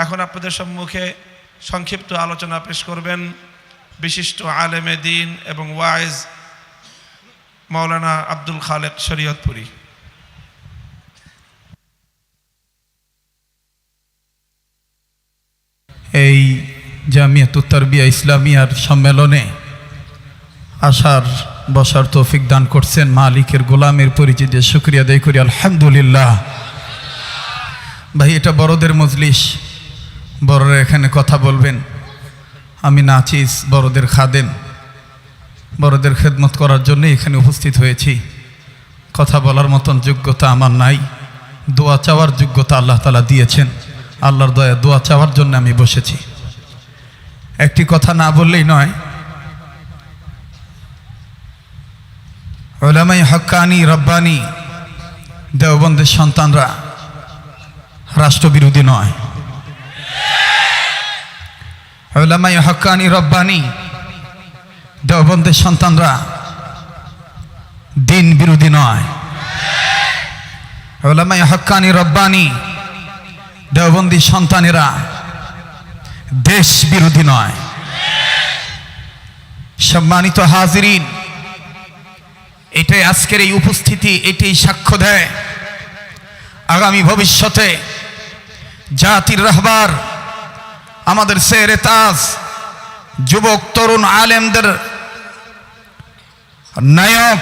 এখন আপনাদের সম্মুখে সংক্ষিপ্ত আলোচনা পেশ করবেন বিশিষ্ট আলেমে দ্বীন এবং ওয়াইজ মাওলানা আব্দুল খালেক শরীয়তপুরী। এই জামিয়াতুত তারবিয়া ইসলামিয়ার সম্মেলনে আসার বসার তৌফিক দান করছেন মালিকের গোলামের পরিচিতি শুকরিয়া আদায় করি আলহামদুলিল্লাহ। ভাই, এটা বড়দের মজলিস, বড়রা এখানে কথা বলবেন। আমি নাচিস, বড়দের খাদেম, বড়দের খেদমত করার জন্য এখানে উপস্থিত হয়েছি। কথা বলার মতন যোগ্যতা আমার নাই, দোয়া চাওয়ার যোগ্যতা আল্লাহ তাআলা দিয়েছেন। আল্লাহর দয়া, দোয়া চাওয়ার জন্য আমি বসেছি। একটি কথা না বললেই নয়, উলামায়ে হক্কানি রব্বানি দেওবন্দের সন্তানরা রাষ্ট্রবিরোধী নয়। উলামায়ে হক্কানি রব্বানি দেওবন্দের সন্তানরা দিন বিরোধী নয়। উলামায়ে হক্কানি রব্বানি দেওবন্দি সন্তানেরা দেশ বিরোধী নয়। সম্মানিত হাজিরিন, এটাই আজকের এই উপস্থিতি, এটাই সাক্ষ্য দেয় আগামী ভবিষ্যতে জাতির রাহবার, আমাদের শেরে তাজ, যুবক তরুণ আলেমদের নায়ক,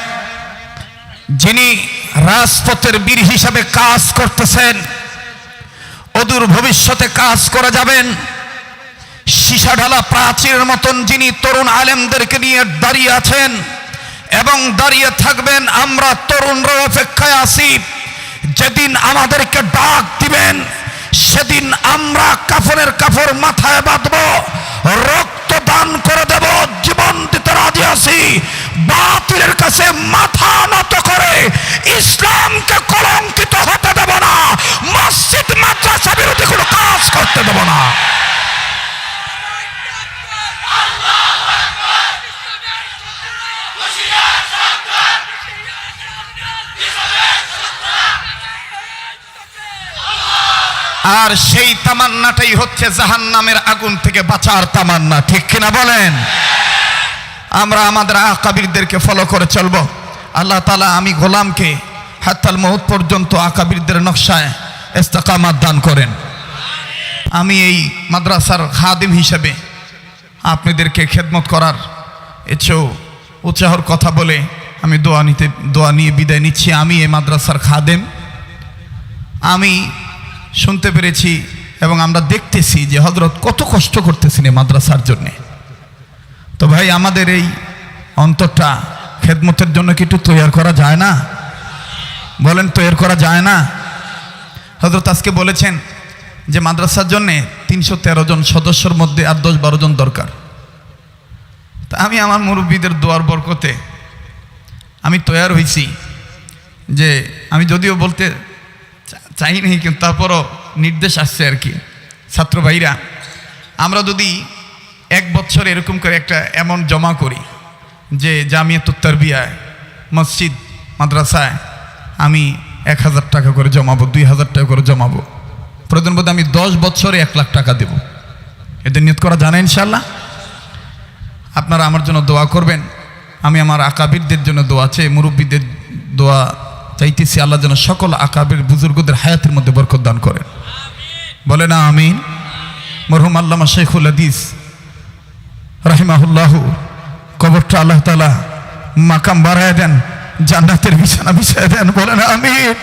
যিনি রাজপথের বীর হিসাবে কাজ করতেছেন, অদূর ভবিষ্যতে কাজ করে যাবেন সীসাঢালা প্রাচীরের মতন, যিনি তরুণ আলেমদেরকে নিয়ে দাঁড়িয়ে আছেন এবং দাঁড়িয়ে থাকবেন। আমরা তরুণরা অপেক্ষায় আছি, যেদিন আমাদেরকে ডাক দিবেন সেদিন আমরা কাফনের কাপড় মাথায় বাঁধব, রক্ত দান করে দেব, জীবন দিতে রাজি আছি। বাতিলের কাছে মাথা নত করে ইসলামকে কলঙ্কিত হতে দেব না, মসজিদ মাদ্রাসা বিরোধী কোনো কাজ করতে দেব না। আর সেই তামান্নাটাই হচ্ছে জাহান্নামের আগুন থেকে বাঁচার তামান্না, ঠিক কিনা বলেন? আমরা আমাদের আকাবিরদেরকে ফলো করে চলব। আল্লাহ তাআলা আমি গোলামকে হাত্তাল মউত পর্যন্ত আকাবিরদের নকশায় ইস্তেকামাত দান করেন। আমি এই মাদ্রাসার খাদিম হিসেবে আপনাদেরকে খেদমত করার ইচ্ছেও উৎসাহর কথা বলে আমি দোয়া নিয়ে বিদায় নিচ্ছি। আমি এই মাদ্রাসার খাদেম। আমি শুনতে পেরেছি এবং আমরা দেখতেছি যে হযরত কত কষ্ট করতেছেন এই মাদ্রাসার জন্যে। তো ভাই, আমাদের এই অন্তরটা খেদমতের জন্য কি একটু তৈরি করা যায় না? বলেন, তৈরি করা যায় না? হযরত আজকে বলেছেন যে মাদ্রাসার জন্যে 313 জন সদস্যর মধ্যে আর 10-12 জন দরকার। তা আমি আমার মুরব্বীদের দোয়ার বরকতে আমি তৈরি হয়েছি, যে আমি যদিও বলতে চাই নাই, কিন্তু তারপরও নির্দেশ আসছে আর কি। ছাত্র ভাইরা, আমরা যদি 1 বছর এরকম করে একটা অ্যামাউন্ট জমা করি যে জামিয়াতুত তারবিয়ায় মসজিদ মাদ্রাসায় আমি 1000 টাকা করে জমাবো, 2000 টাকা করে জমাবো, প্রয়োজন বোধ আমি 10 বছরে 1 লাখ টাকা দেব। এদের নিয়ত করা জানা ইনশাআল্লাহ। আপনারা আমার জন্য দোয়া করবেন। আমি আমার আকাবিরদের জন্য দোয়া চেয়ে মুরব্বীদের দোয়া চাইতেছি। আল্লাহ যেন সকল আকাবির বুজুর্গদের হায়াতের মধ্যে বরকত দান করেন। বলে না আমিন। মরহুম আল্লামা শেখুল হাদিস রাহিমাহুল্লাহ, কবরটা আল্লাহ তাআলা মাকাম বাড়ায় দেন, জান্নাতের বিছানা বিছায় দেন। বলে না আমিন।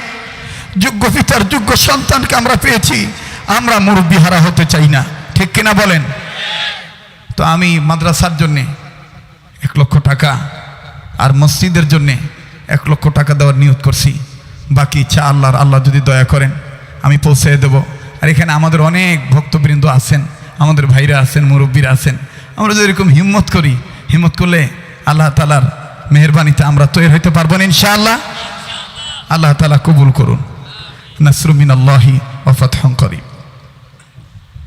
যোগ্য পিতার যোগ্য সন্তানকে আমরা পেয়েছি, আমরা মুরব্বী হারা হতে চাই না, ঠিক কিনা বলেন? তো আমি মাদ্রাসার জন্যে 1 লক্ষ টাকা আর মসজিদের জন্যে 1 লক্ষ টাকা দেওয়ার নিয়ত করছি। বাকি ইচ্ছা আল্লাহর, আল্লাহ যদি দয়া করেন আমি পৌঁছে দেব। আর এখানে আমাদের অনেক ভক্তবৃন্দ আছেন, আমাদের ভাইরা আছেন, মুরব্বীরা আছেন। আমরা যদি এরকম হিম্মত করি, হিম্মত করলে আল্লাহ তাআলার মেহেরবানিতে আমরা তৈরি হইতে পারবো না ইনশাআল্লাহ। আল্লাহ তাআলা কবুল করুন। নাসরুম মিনাল্লাহি ওয়া ফাতহুন করিম।